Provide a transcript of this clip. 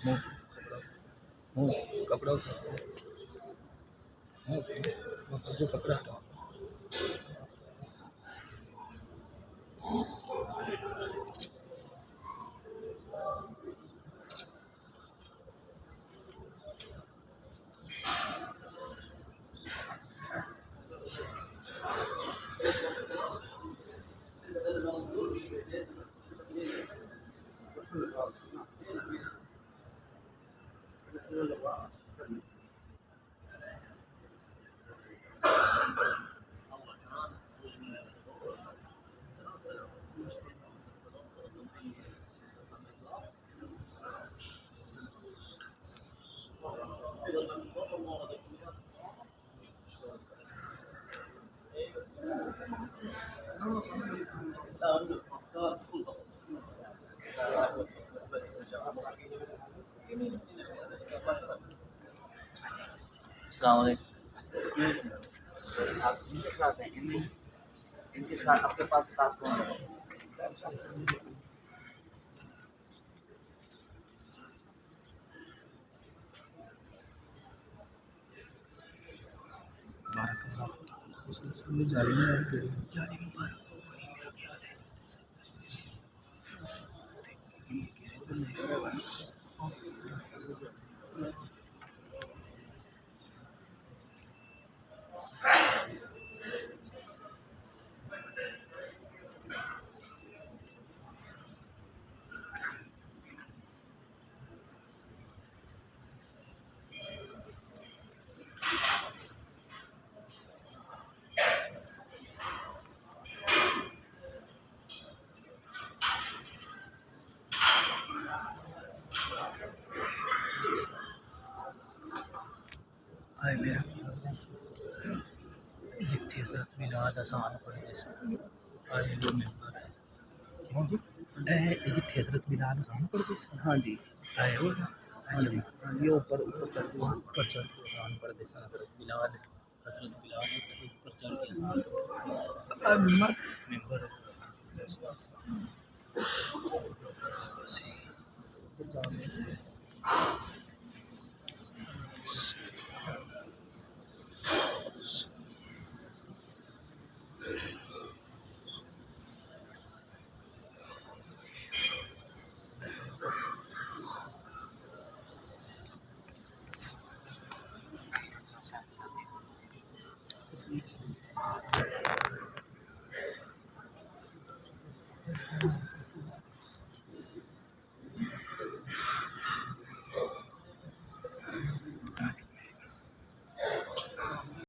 मुंह मुंह कपड़ा जो कपड़ा हटाओ। आप इनके साथ हैं, इनके साथ आपके पास साथ कौन है? जाने में मारा तो वही मेरा ख्याल है। किसी को से आए मेरा जिथे हजरत मिलाद आसान पढ़ते सन आए जो मेंबर है क्यों जी जिथे हजरत मिलाद आसान पढ़ते सन। हाँ जी आए हो ना। हाँ जी हाँ जी ऊपर ऊपर चढ़ के आसान पढ़ते सन हजरत मिलाद ऊपर चढ़ के आसान मेंबर